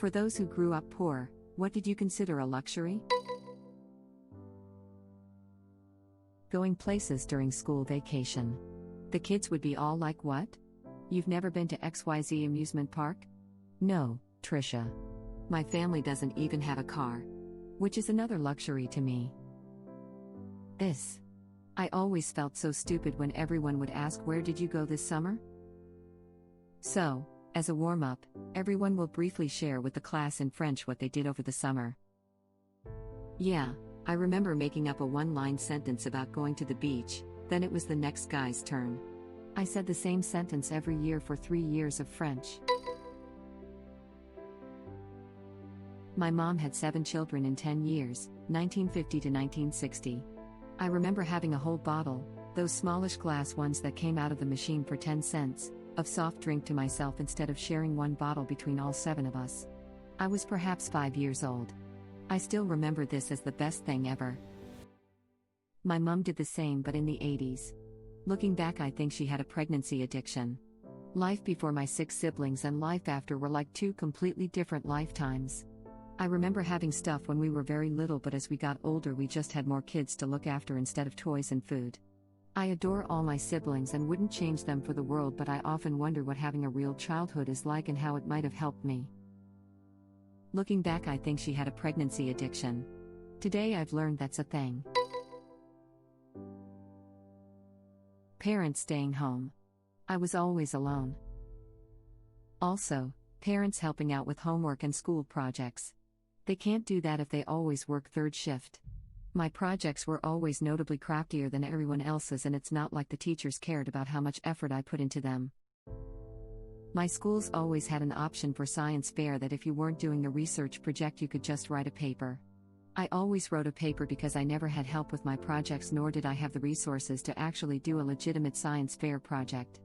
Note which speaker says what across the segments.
Speaker 1: For those who grew up poor, what did you consider a luxury? Going places during school vacation. The kids would be all like, what? You've never been to XYZ amusement park? No, Trisha. My family doesn't even have a car. Which is another luxury to me. This. I always felt so stupid when everyone would ask, where did you go this summer? So, as a warm-up, everyone will briefly share with the class in French what they did over the summer. Yeah, I remember making up a one-line sentence about going to the beach, then it was the next guy's turn. I said the same sentence every year for 3 years of French. My mom had 7 children in 10 years, 1950 to 1960. I remember having a whole bottle, those smallish glass ones that came out of the machine for 10 cents, of soft drink to myself instead of sharing one bottle between all 7 of us. I was perhaps 5 years old. I still remember this as the best thing ever. My mom did the same but in the 80s. Looking back, I think she had a pregnancy addiction. Life before my 6 siblings and life after were like 2 completely different lifetimes. I remember having stuff when we were very little, but as we got older we just had more kids to look after instead of toys and food. I adore all my siblings and wouldn't change them for the world, but I often wonder what having a real childhood is like and how it might have helped me. Looking back, I think she had a pregnancy addiction. Today I've learned that's a thing. Parents staying home. I was always alone. Also, parents helping out with homework and school projects. They can't do that if they always work 3rd shift. My projects were always notably crappier than everyone else's, and it's not like the teachers cared about how much effort I put into them. My schools always had an option for science fair that if you weren't doing a research project you could just write a paper. I always wrote a paper because I never had help with my projects, nor did I have the resources to actually do a legitimate science fair project.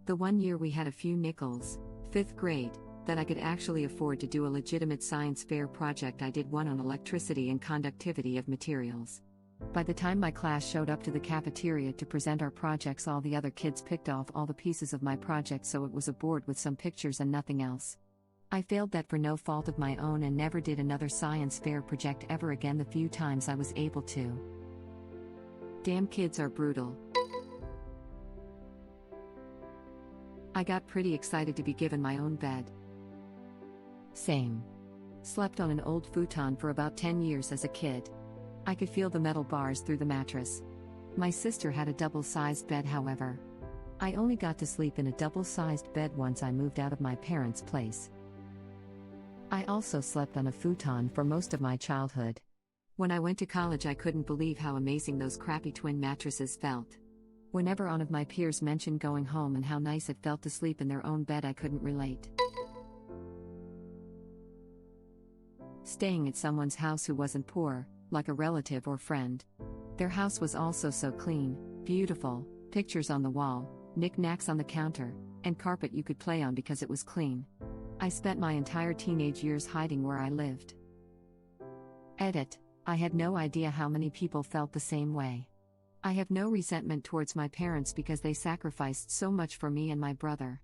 Speaker 1: The one year we had a few nickels, 5th grade, that I could actually afford to do a legitimate science fair project, I did one on electricity and conductivity of materials. By the time my class showed up to the cafeteria to present our projects, all the other kids picked off all the pieces of my project, so it was a board with some pictures and nothing else. I failed that for no fault of my own and never did another science fair project ever again the few times I was able to. Damn kids are brutal. I got pretty excited to be given my own bed. Same. Slept on an old futon for about 10 years as a kid. I could feel the metal bars through the mattress. My sister had a double-sized bed, however. I only got to sleep in a double-sized bed once I moved out of my parents' place. I also slept on a futon for most of my childhood. When I went to college, I couldn't believe how amazing those crappy twin mattresses felt. Whenever one of my peers mentioned going home and how nice it felt to sleep in their own bed, I couldn't relate. Staying at someone's house who wasn't poor, like a relative or friend. Their house was also so clean, beautiful, pictures on the wall, knickknacks on the counter, and carpet you could play on because it was clean. I spent my entire teenage years hiding where I lived. Edit. I had no idea how many people felt the same way. I have no resentment towards my parents because they sacrificed so much for me and my brother.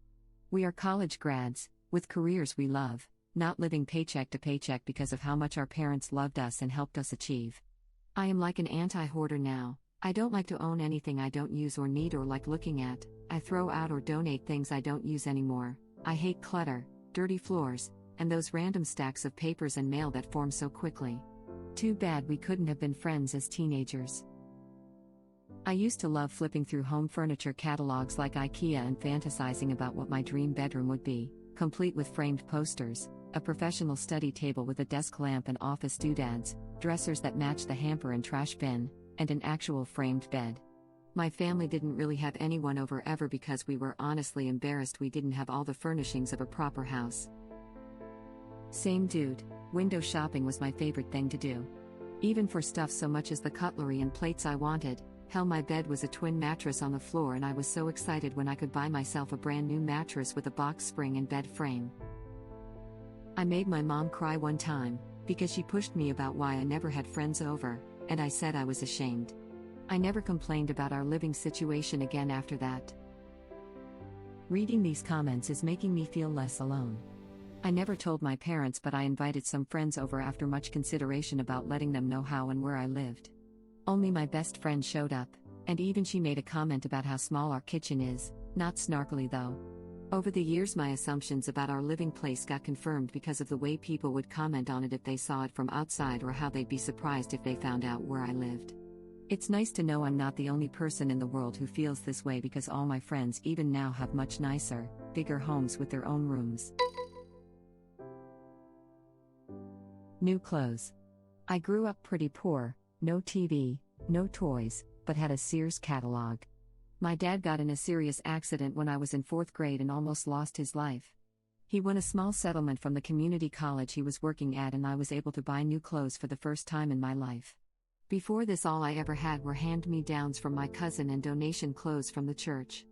Speaker 1: We are college grads, with careers we love, not living paycheck to paycheck because of how much our parents loved us and helped us achieve. I am like an anti-hoarder now. I don't like to own anything I don't use or need or like looking at. I throw out or donate things I don't use anymore. I hate clutter, dirty floors, and those random stacks of papers and mail that form so quickly. Too bad we couldn't have been friends as teenagers. I used to love flipping through home furniture catalogs like IKEA and fantasizing about what my dream bedroom would be, complete with framed posters, a professional study table with a desk lamp and office doodads, dressers that match the hamper and trash bin, and an actual framed bed. My family didn't really have anyone over ever because we were honestly embarrassed we didn't have all the furnishings of a proper house. Same dude, window shopping was my favorite thing to do. Even for stuff so much as the cutlery and plates I wanted. Hell, my bed was a twin mattress on the floor and I was so excited when I could buy myself a brand new mattress with a box spring and bed frame. I made my mom cry one time, because she pushed me about why I never had friends over, and I said I was ashamed. I never complained about our living situation again after that. Reading these comments is making me feel less alone. I never told my parents, but I invited some friends over after much consideration about letting them know how and where I lived. Only my best friend showed up, and even she made a comment about how small our kitchen is, not snarkily though. Over the years, my assumptions about our living place got confirmed because of the way people would comment on it if they saw it from outside, or how they'd be surprised if they found out where I lived. It's nice to know I'm not the only person in the world who feels this way, because all my friends even now have much nicer, bigger homes with their own rooms. New clothes. I grew up pretty poor, no TV, no toys, but had a Sears catalog. My dad got in a serious accident when I was in 4th grade and almost lost his life. He won a small settlement from the community college he was working at, and I was able to buy new clothes for the first time in my life. Before this, all I ever had were hand-me-downs from my cousin and donation clothes from the church.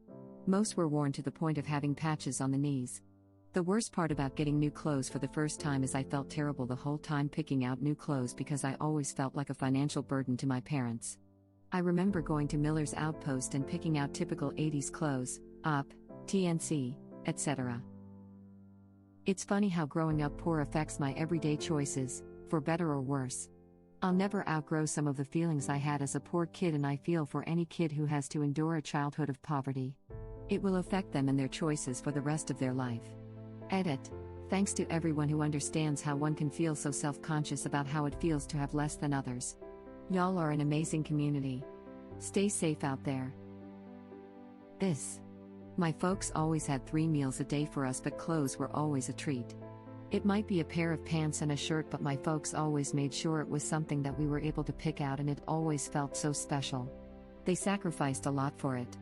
Speaker 1: Most were worn to the point of having patches on the knees. The worst part about getting new clothes for the first time is I felt terrible the whole time picking out new clothes, because I always felt like a financial burden to my parents. I remember going to Miller's Outpost and picking out typical 80s clothes, Up, TNC, etc. It's funny how growing up poor affects my everyday choices, for better or worse. I'll never outgrow some of the feelings I had as a poor kid, and I feel for any kid who has to endure a childhood of poverty. It will affect them and their choices for the rest of their life. Edit. Thanks to everyone who understands how one can feel so self-conscious about how it feels to have less than others. Y'all are an amazing community. Stay safe out there. My folks always had 3 meals a day for us, but clothes were always a treat. It might be a pair of pants and a shirt, but my folks always made sure it was something that we were able to pick out, and it always felt so special. They sacrificed a lot for it.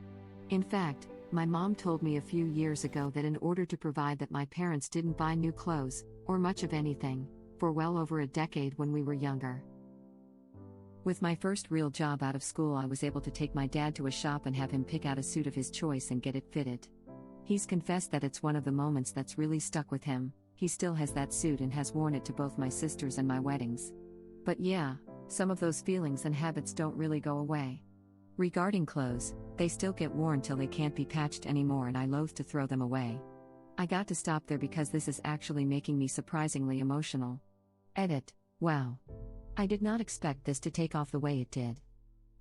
Speaker 1: In fact, my mom told me a few years ago that in order to provide that, my parents didn't buy new clothes, or much of anything, for well over a decade when we were younger. With my first real job out of school, I was able to take my dad to a shop and have him pick out a suit of his choice and get it fitted. He's confessed that it's one of the moments that's really stuck with him. He still has that suit and has worn it to both my sisters and my weddings. But yeah, some of those feelings and habits don't really go away. Regarding clothes, they still get worn till they can't be patched anymore, and I loathe to throw them away. I got to stop there because this is actually making me surprisingly emotional. Edit. Wow. I did not expect this to take off the way it did.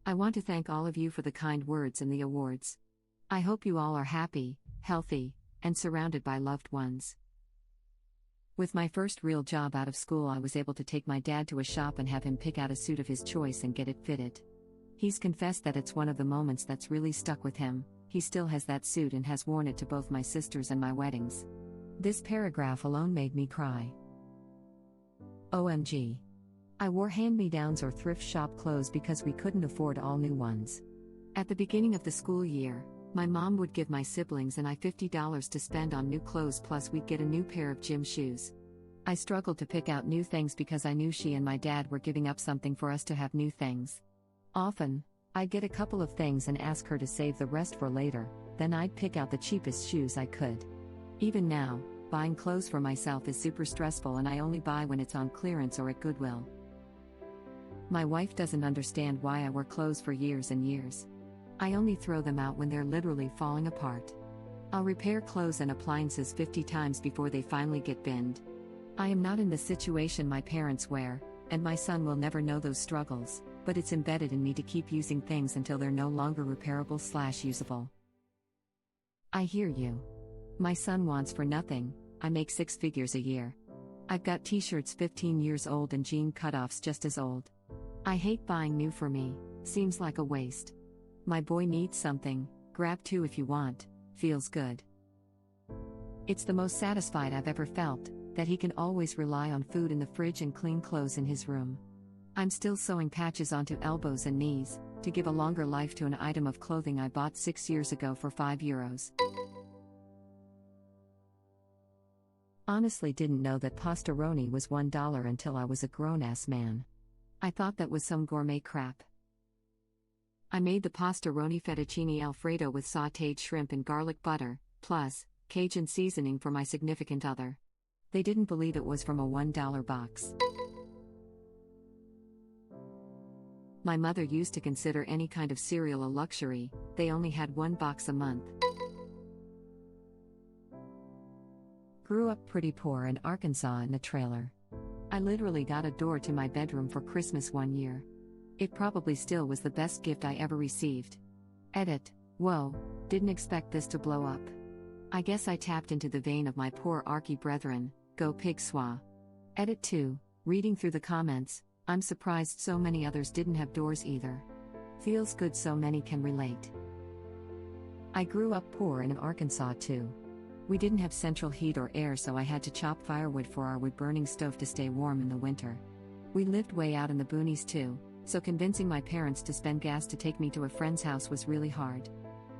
Speaker 1: I want to thank all of you for the kind words and the awards. I hope you all are happy, healthy, and surrounded by loved ones. With my first real job out of school, I was able to take my dad to a shop and have him pick out a suit of his choice and get it fitted. He's confessed that it's one of the moments that's really stuck with him. He still has that suit and has worn it to both my sisters and my weddings. This paragraph alone made me cry. OMG. I wore hand-me-downs or thrift shop clothes because we couldn't afford all new ones. At the beginning of the school year, my mom would give my siblings and I $50 to spend on new clothes, plus we'd get a new pair of gym shoes. I struggled to pick out new things because I knew she and my dad were giving up something for us to have new things. Often, I'd get a couple of things and ask her to save the rest for later, then I'd pick out the cheapest shoes I could. Even now, buying clothes for myself is super stressful, and I only buy when it's on clearance or at Goodwill. My wife doesn't understand why I wear clothes for years and years. I only throw them out when they're literally falling apart. I'll repair clothes and appliances 50 times before they finally get binned. I am not in the situation my parents wear, and my son will never know those struggles, but it's embedded in me to keep using things until they're no longer repairable/usable. I hear you. My son wants for nothing. I make 6 figures a year. I've got t-shirts 15 years old and jean cutoffs just as old. I hate buying new for me, seems like a waste. My boy needs something, grab 2 if you want, feels good. It's the most satisfied I've ever felt, that he can always rely on food in the fridge and clean clothes in his room. I'm still sewing patches onto elbows and knees, to give a longer life to an item of clothing I bought 6 years ago for €5. Honestly didn't know that pastaroni was $1 until I was a grown-ass man. I thought that was some gourmet crap. I made the pastaroni fettuccine Alfredo with sautéed shrimp and garlic butter, plus Cajun seasoning for my significant other. They didn't believe it was from a $1 box. My mother used to consider any kind of cereal a luxury. They only had 1 box a month. Grew up pretty poor in Arkansas in a trailer. I literally got a door to my bedroom for Christmas one year. It probably still was the best gift I ever received. Edit. Whoa, didn't expect this to blow up. I guess I tapped into the vein of my poor Arky brethren, go pig swa. Edit 2. Reading through the comments, I'm surprised so many others didn't have doors either. Feels good so many can relate. I grew up poor in Arkansas too. We didn't have central heat or air, so I had to chop firewood for our wood-burning stove to stay warm in the winter. We lived way out in the boonies too, so convincing my parents to spend gas to take me to a friend's house was really hard.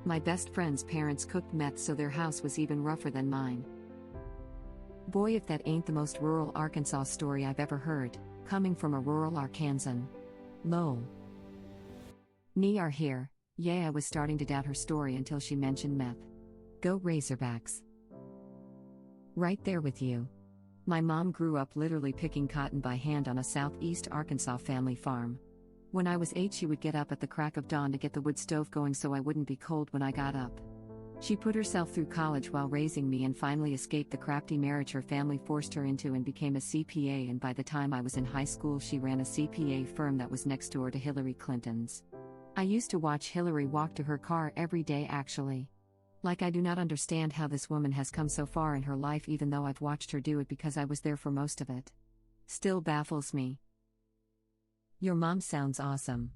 Speaker 1: My best friend's parents cooked meth, so their house was even rougher than mine. Boy, if that ain't the most rural Arkansas story I've ever heard, coming from a rural Arkansan. Lol. Knee are here. Yeah, I was starting to doubt her story until she mentioned meth. Go Razorbacks. Right there with you. My mom grew up literally picking cotton by hand on a southeast Arkansas family farm. When I was 8, she would get up at the crack of dawn to get the wood stove going so I wouldn't be cold when I got up. She put herself through college while raising me and finally escaped the crafty marriage her family forced her into and became a CPA, and by the time I was in high school she ran a CPA firm that was next door to Hillary Clinton's. I used to watch Hillary walk to her car every day actually. Like, I do not understand how this woman has come so far in her life, even though I've watched her do it because I was there for most of it. Still baffles me. Your mom sounds awesome.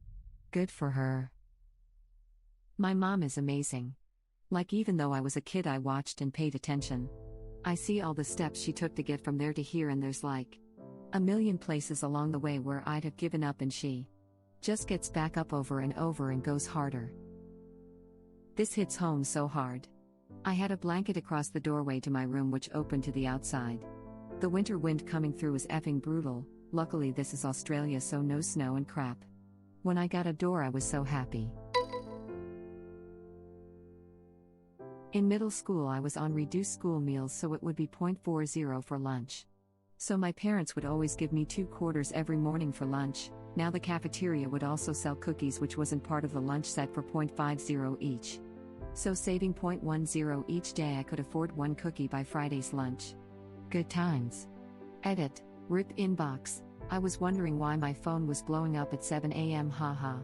Speaker 1: Good for her. My mom is amazing. Like, even though I was a kid I watched and paid attention. I see all the steps she took to get from there to here, and there's like a million places along the way where I'd have given up and she just gets back up over and over and goes harder. This hits home so hard. I had a blanket across the doorway to my room which opened to the outside. The winter wind coming through was effing brutal. Luckily this is Australia, so no snow and crap. When I got a door I was so happy. In middle school I was on reduced school meals, so it would be 0.40 for lunch. So my parents would always give me 2 quarters every morning for lunch. Now the cafeteria would also sell cookies, which wasn't part of the lunch set, for 0.50 each. So saving 0.10 each day I could afford 1 cookie by Friday's lunch. Good times. Edit. RIP inbox. I was wondering why my phone was blowing up at 7 a.m. haha.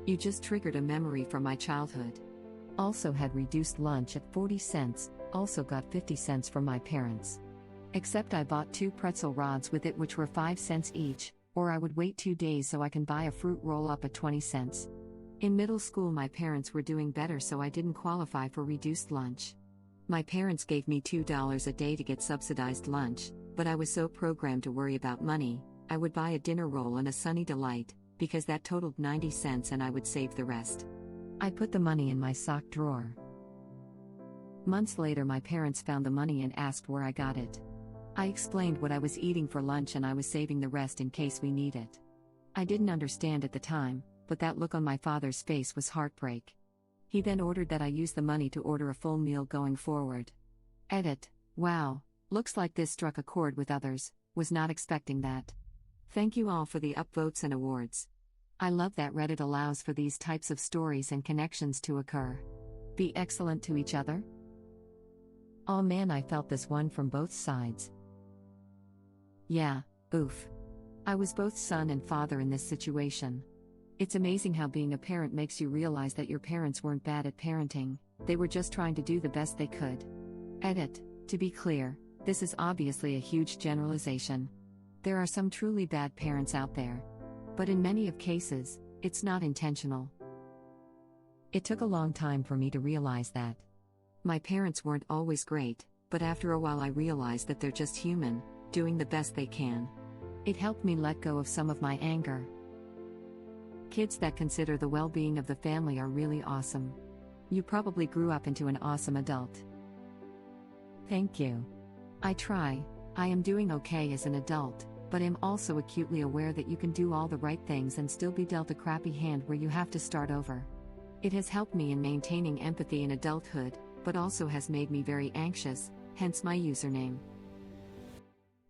Speaker 1: You just triggered a memory from my childhood. Also had reduced lunch at 40 cents, also got 50 cents from my parents. Except I bought 2 pretzel rods with it, which were 5 cents each, or I would wait 2 days so I can buy a fruit roll-up at 20 cents. In middle school my parents were doing better, so I didn't qualify for reduced lunch. My parents gave me $2 a day to get subsidized lunch, but I was so programmed to worry about money, I would buy a dinner roll and a Sunny Delight, because that totaled 90 cents and I would save the rest. I put the money in my sock drawer. Months later my parents found the money and asked where I got it. I explained what I was eating for lunch and I was saving the rest in case we need it. I didn't understand at the time, but that look on my father's face was heartbreak. He then ordered that I use the money to order a full meal going forward. Edit. Wow, looks like this struck a chord with others, was not expecting that. Thank you all for the upvotes and awards. I love that Reddit allows for these types of stories and connections to occur. Be excellent to each other. Oh man, I felt this one from both sides. Yeah, oof. I was both son and father in this situation. It's amazing how being a parent makes you realize that your parents weren't bad at parenting, they were just trying to do the best they could. Edit. To be clear, this is obviously a huge generalization. There are some truly bad parents out there. But in many of cases, it's not intentional. It took a long time for me to realize that. My parents weren't always great, but after a while I realized that they're just human, doing the best they can. It helped me let go of some of my anger. Kids that consider the well-being of the family are really awesome. You probably grew up into an awesome adult. Thank you. I try. I am doing okay as an adult, but am also acutely aware that you can do all the right things and still be dealt a crappy hand where you have to start over. It has helped me in maintaining empathy in adulthood, but also has made me very anxious, hence my username.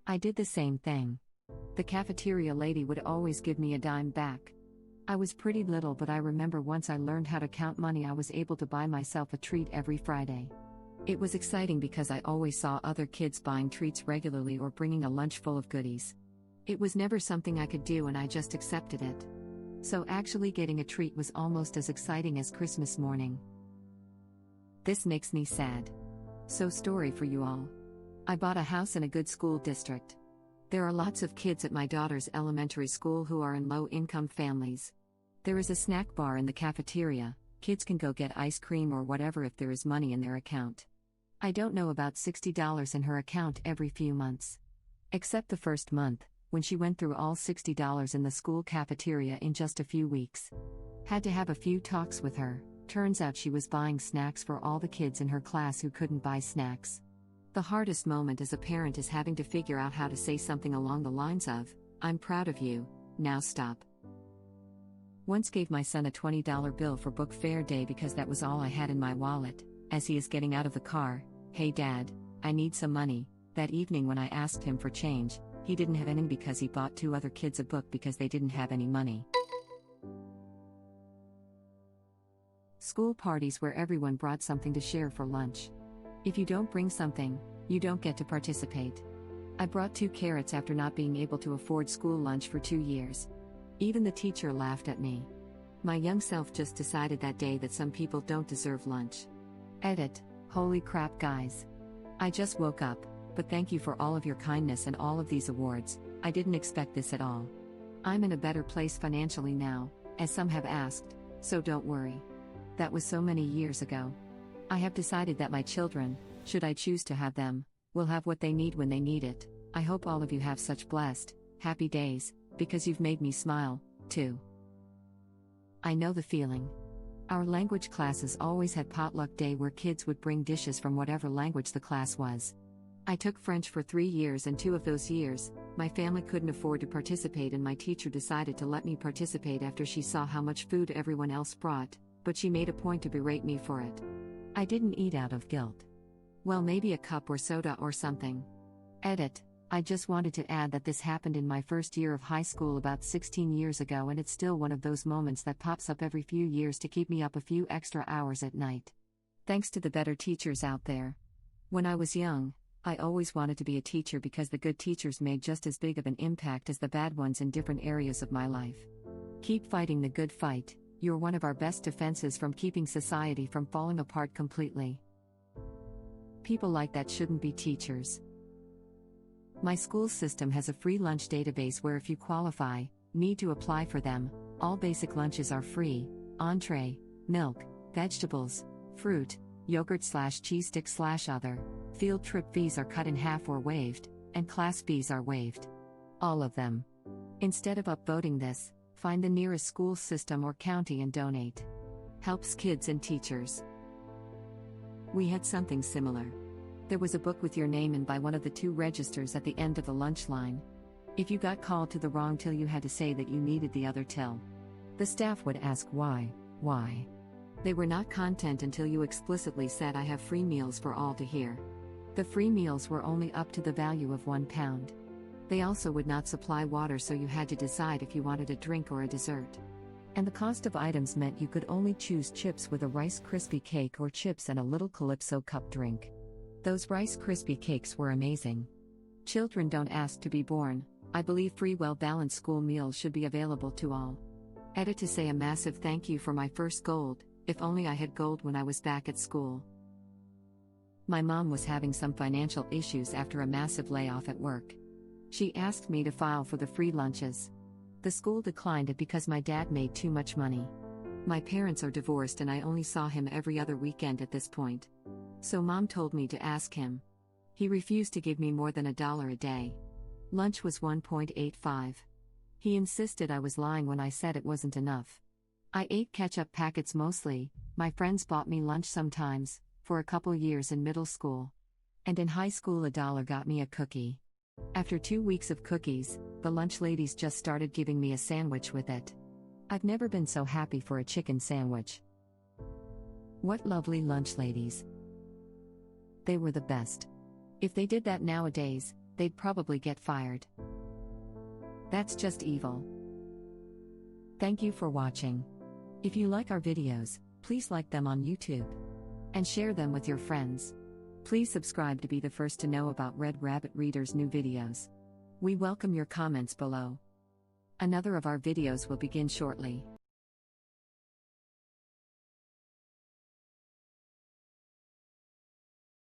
Speaker 1: I did the same thing. The cafeteria lady would always give me a dime back. I was pretty little, but I remember once I learned how to count money I was able to buy myself a treat every Friday. It was exciting because I always saw other kids buying treats regularly or bringing a lunch full of goodies. It was never something I could do and I just accepted it. So actually getting a treat was almost as exciting as Christmas morning. This makes me sad. So story for you all. I bought a house in a good school district. There are lots of kids at my daughter's elementary school who are in low-income families. There is a snack bar in the cafeteria. Kids can go get ice cream or whatever if there is money in their account. I don't know about $60 in her account every few months. Except the first month, when she went through all $60 in the school cafeteria in just a few weeks. Had to have a few talks with her. Turns out she was buying snacks for all the kids in her class who couldn't buy snacks. The hardest moment as a parent is having to figure out how to say something along the lines of, "I'm proud of you, now stop." Once gave my son a $20 bill for book fair day because that was all I had in my wallet. As he is getting out of the car, "Hey Dad, I need some money." That evening when I asked him for change, he didn't have any because he bought 2 other kids a book because they didn't have any money. School parties where everyone brought something to share for lunch. If you don't bring something, you don't get to participate. I brought 2 carrots after not being able to afford school lunch for 2 years. Even the teacher laughed at me. My young self just decided that day that some people don't deserve lunch. Edit. Holy crap, guys. I just woke up, but thank you for all of your kindness and all of these awards. I didn't expect this at all. I'm in a better place financially now, as some have asked, so don't worry. That was so many years ago. I have decided that my children, should I choose to have them, will have what they need when they need it. I hope all of you have such blessed, happy days, because you've made me smile, too. I know the feeling. Our language classes always had potluck day where kids would bring dishes from whatever language the class was. I took French for 3 years and 2 of those years, my family couldn't afford to participate and my teacher decided to let me participate after she saw how much food everyone else brought, but she made a point to berate me for it. I didn't eat out of guilt. Well, maybe a cup or soda or something. Edit. I just wanted to add that this happened in my first year of high school about 16 years ago and it's still one of those moments that pops up every few years to keep me up a few extra hours at night. Thanks to the better teachers out there. When I was young, I always wanted to be a teacher because the good teachers made just as big of an impact as the bad ones in different areas of my life. Keep fighting the good fight, you're one of our best defenses from keeping society from falling apart completely. People like that shouldn't be teachers. My school system has a free lunch database where if you qualify, need to apply for them, all basic lunches are free, entree, milk, vegetables, fruit, yogurt/cheese stick/other, field trip fees are cut in half or waived, and class fees are waived. All of them. Instead of upvoting this, find the nearest school system or county and donate. Helps kids and teachers. We had something similar. There was a book with your name in by one of the 2 registers at the end of the lunch line. If you got called to the wrong till, you had to say that you needed the other till. The staff would ask why. They were not content until you explicitly said, "I have free meals for all to hear." The free meals were only up to the value of £1. They also would not supply water, so you had to decide if you wanted a drink or a dessert. And the cost of items meant you could only choose chips with a Rice Krispie cake or chips and a little Calypso cup drink. Those Rice Krispie cakes were amazing. Children don't ask to be born. I believe free, well-balanced school meals should be available to all. Edit to say a massive thank you for my first gold. If only I had gold when I was back at school. My mom was having some financial issues after a massive layoff at work. She asked me to file for the free lunches. The school declined it because my dad made too much money. My parents are divorced and I only saw him every other weekend at this point. So mom told me to ask him. He refused to give me more than $1 a day. Lunch was $1.85. He insisted I was lying when I said it wasn't enough. I ate ketchup packets mostly. My friends bought me lunch sometimes, for a couple years in middle school. And in high school $1 got me a cookie. After 2 weeks of cookies, the lunch ladies just started giving me a sandwich with it. I've never been so happy for a chicken sandwich. What lovely lunch ladies. They were the best. If they did that nowadays, they'd probably get fired. That's just evil. Thank you for watching. If you like our videos, please like them on YouTube. And share them with your friends. Please subscribe to be the first to know about Red Rabbit Reader's new videos. We welcome your comments below. Another of our videos will begin shortly.